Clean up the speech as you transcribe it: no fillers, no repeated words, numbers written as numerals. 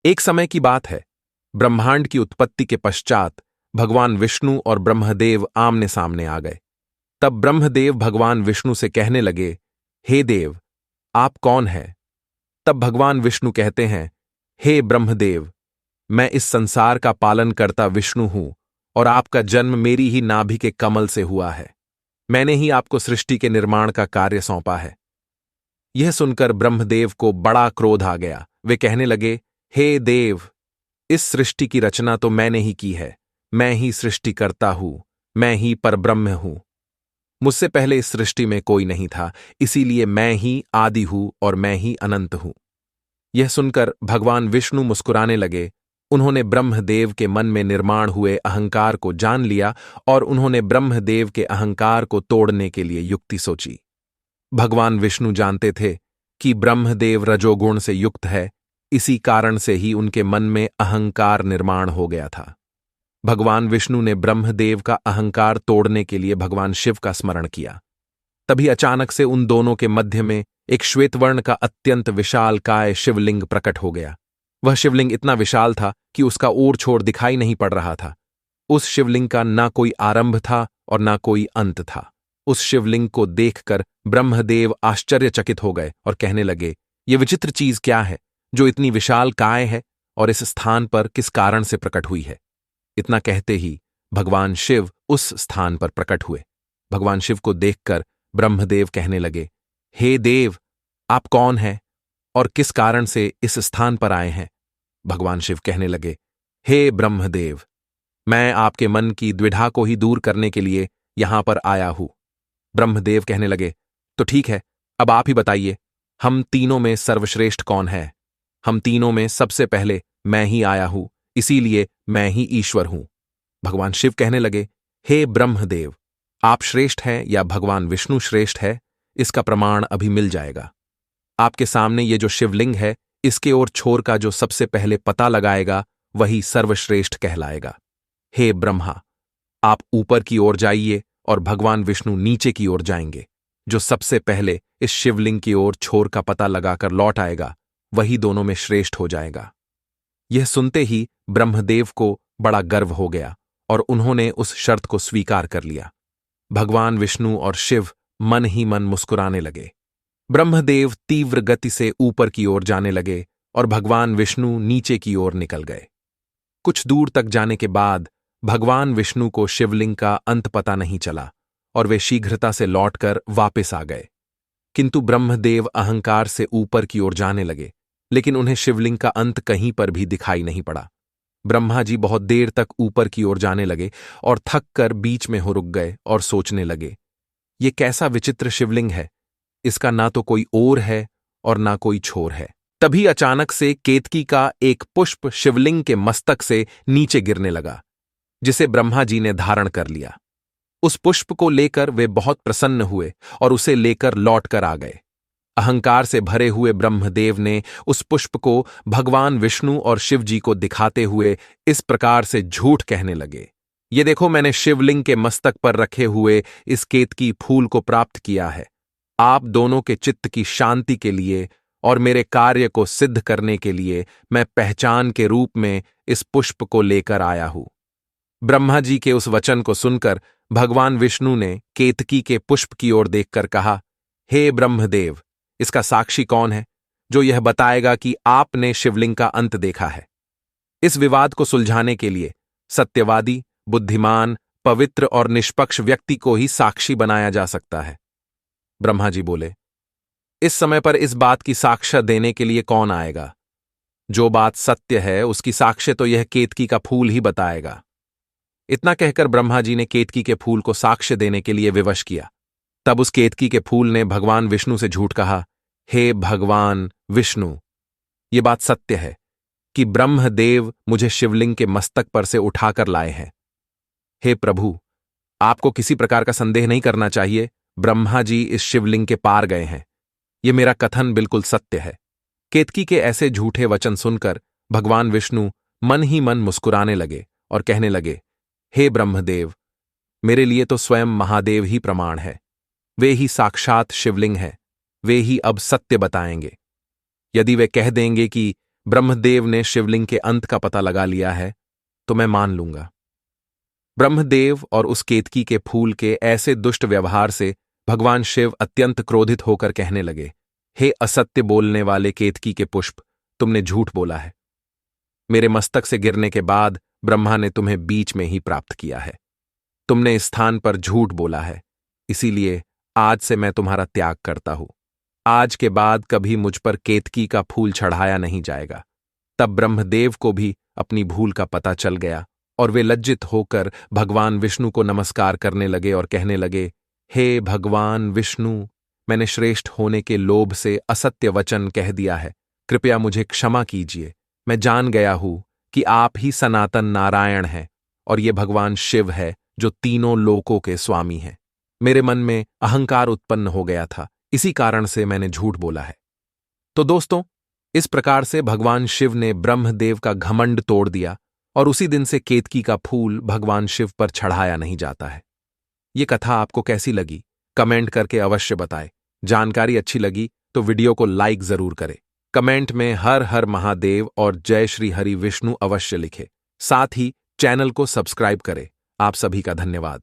एक समय की बात है। ब्रह्मांड की उत्पत्ति के पश्चात भगवान विष्णु और ब्रह्मदेव आमने सामने आ गए। तब ब्रह्मदेव भगवान विष्णु से कहने लगे, हे देव, आप कौन हैं? तब भगवान विष्णु कहते हैं, हे ब्रह्मदेव, मैं इस संसार का पालन करता विष्णु हूं और आपका जन्म मेरी ही नाभि के कमल से हुआ है। मैंने ही आपको सृष्टि के निर्माण का कार्य सौंपा है। यह सुनकर ब्रह्मदेव को बड़ा क्रोध आ गया। वे कहने लगे, हे देव, इस सृष्टि की रचना तो मैंने ही की है। मैं ही सृष्टि करता हूं, मैं ही परब्रह्म हूं। मुझसे पहले इस सृष्टि में कोई नहीं था, इसीलिए मैं ही आदि हूं और मैं ही अनंत हूं। यह सुनकर भगवान विष्णु मुस्कुराने लगे। उन्होंने ब्रह्मदेव के मन में निर्माण हुए अहंकार को जान लिया और उन्होंने ब्रह्मदेव के अहंकार को तोड़ने के लिए युक्ति सोची। भगवान विष्णु जानते थे कि ब्रह्मदेव रजोगुण से युक्त है, इसी कारण से ही उनके मन में अहंकार निर्माण हो गया था। भगवान विष्णु ने ब्रह्मदेव का अहंकार तोड़ने के लिए भगवान शिव का स्मरण किया। तभी अचानक से उन दोनों के मध्य में एक श्वेतवर्ण का अत्यंत विशालकाय शिवलिंग प्रकट हो गया। वह शिवलिंग इतना विशाल था कि उसका ओर छोर दिखाई नहीं पड़ रहा था। उस शिवलिंग का ना कोई आरंभ था और ना कोई अंत था। उस शिवलिंग को देखकर ब्रह्मदेव आश्चर्यचकित हो गए और कहने लगे, ये विचित्र चीज क्या है जो इतनी विशाल काय है और इस स्थान पर किस कारण से प्रकट हुई है? इतना कहते ही भगवान शिव उस स्थान पर प्रकट हुए। भगवान शिव को देखकर ब्रह्मदेव कहने लगे, हे देव, आप कौन हैं और किस कारण से इस स्थान पर आए हैं? भगवान शिव कहने लगे, हे ब्रह्मदेव, मैं आपके मन की द्विधा को ही दूर करने के लिए यहां पर आया हूं। ब्रह्मदेव कहने लगे, तो ठीक है, अब आप ही बताइए, हम तीनों में सर्वश्रेष्ठ कौन है? हम तीनों में सबसे पहले मैं ही आया हूं, इसीलिए मैं ही ईश्वर हूं। भगवान शिव कहने लगे, हे ब्रह्मदेव, आप श्रेष्ठ हैं या भगवान विष्णु श्रेष्ठ है, इसका प्रमाण अभी मिल जाएगा। आपके सामने ये जो शिवलिंग है, इसके ओर छोर का जो सबसे पहले पता लगाएगा वही सर्वश्रेष्ठ कहलाएगा। हे ब्रह्मा, आप ऊपर की ओर जाइए और भगवान विष्णु नीचे की ओर जाएंगे। जो सबसे पहले इस शिवलिंग की ओर छोर का पता लगाकर लौट आएगा वही दोनों में श्रेष्ठ हो जाएगा। यह सुनते ही ब्रह्मदेव को बड़ा गर्व हो गया और उन्होंने उस शर्त को स्वीकार कर लिया। भगवान विष्णु और शिव मन ही मन मुस्कुराने लगे। ब्रह्मदेव तीव्र गति से ऊपर की ओर जाने लगे और भगवान विष्णु नीचे की ओर निकल गए। कुछ दूर तक जाने के बाद भगवान विष्णु को शिवलिंग का अंत पता नहीं चला और वे शीघ्रता से लौटकर वापस आ गए। किंतु ब्रह्मदेव अहंकार से ऊपर की ओर जाने लगे, लेकिन उन्हें शिवलिंग का अंत कहीं पर भी दिखाई नहीं पड़ा। ब्रह्मा जी बहुत देर तक ऊपर की ओर जाने लगे और थक कर बीच में हो रुक गए और सोचने लगे, ये कैसा विचित्र शिवलिंग है, इसका ना तो कोई ओर है और ना कोई छोर है। तभी अचानक से केतकी का एक पुष्प शिवलिंग के मस्तक से नीचे गिरने लगा, जिसे ब्रह्मा जी ने धारण कर लिया। उस पुष्प को लेकर वे बहुत प्रसन्न हुए और उसे लेकर लौटकर आ गए। अहंकार से भरे हुए ब्रह्मदेव ने उस पुष्प को भगवान विष्णु और शिव जी को दिखाते हुए इस प्रकार से झूठ कहने लगे, ये देखो, मैंने शिवलिंग के मस्तक पर रखे हुए इस केतकी फूल को प्राप्त किया है। आप दोनों के चित्त की शांति के लिए और मेरे कार्य को सिद्ध करने के लिए मैं पहचान के रूप में इस पुष्प को लेकर आया हूं। ब्रह्मा जी के उस वचन को सुनकर भगवान विष्णु ने केतकी के पुष्प की ओर देखकर कहा, हे ब्रह्मदेव, इसका साक्षी कौन है जो यह बताएगा कि आपने शिवलिंग का अंत देखा है? इस विवाद को सुलझाने के लिए सत्यवादी, बुद्धिमान, पवित्र और निष्पक्ष व्यक्ति को ही साक्षी बनाया जा सकता है। ब्रह्मा जी बोले, इस समय पर इस बात की साक्ष्य देने के लिए कौन आएगा? जो बात सत्य है उसकी साक्ष्य तो यह केतकी का फूल ही बताएगा। इतना कहकर ब्रह्मा जी ने केतकी के फूल को साक्ष्य देने के लिए विवश किया। तब उस केतकी के फूल ने भगवान विष्णु से झूठ कहा, हे भगवान विष्णु, ये बात सत्य है कि ब्रह्मदेव मुझे शिवलिंग के मस्तक पर से उठाकर लाए हैं। हे प्रभु, आपको किसी प्रकार का संदेह नहीं करना चाहिए, ब्रह्मा जी इस शिवलिंग के पार गए हैं। यह मेरा कथन बिल्कुल सत्य है। केतकी के ऐसे झूठे वचन सुनकर भगवान विष्णु मन ही मन मुस्कुराने लगे और कहने लगे, हे ब्रह्मदेव, मेरे लिए तो स्वयं महादेव ही प्रमाण है। वे ही साक्षात शिवलिंग हैं, वे ही अब सत्य बताएंगे। यदि वे कह देंगे कि ब्रह्मदेव ने शिवलिंग के अंत का पता लगा लिया है तो मैं मान लूंगा। ब्रह्मदेव और उस केतकी के फूल के ऐसे दुष्ट व्यवहार से भगवान शिव अत्यंत क्रोधित होकर कहने लगे, हे असत्य बोलने वाले केतकी के पुष्प, तुमने झूठ बोला है। मेरे मस्तक से गिरने के बाद ब्रह्मा ने तुम्हें बीच में ही प्राप्त किया है। तुमने इस स्थान पर झूठ बोला है, इसीलिए आज से मैं तुम्हारा त्याग करता हूं। आज के बाद कभी मुझ पर केतकी का फूल चढ़ाया नहीं जाएगा। तब ब्रह्मदेव को भी अपनी भूल का पता चल गया और वे लज्जित होकर भगवान विष्णु को नमस्कार करने लगे और कहने लगे, हे भगवान विष्णु, मैंने श्रेष्ठ होने के लोभ से असत्य वचन कह दिया है, कृपया मुझे क्षमा कीजिए। मैं जान गया हूं कि आप ही सनातन नारायण हैं और ये भगवान शिव है जो तीनों लोकों के स्वामी हैं। मेरे मन में अहंकार उत्पन्न हो गया था, इसी कारण से मैंने झूठ बोला है। तो दोस्तों, इस प्रकार से भगवान शिव ने ब्रह्मदेव का घमंड तोड़ दिया और उसी दिन से केतकी का फूल भगवान शिव पर चढ़ाया नहीं जाता है। ये कथा आपको कैसी लगी कमेंट करके अवश्य बताएं। जानकारी अच्छी लगी तो वीडियो को लाइक जरूर करें। कमेंट में हर हर महादेव और जय श्री हरि विष्णु अवश्य लिखें। साथ ही चैनल को सब्सक्राइब करें। आप सभी का धन्यवाद।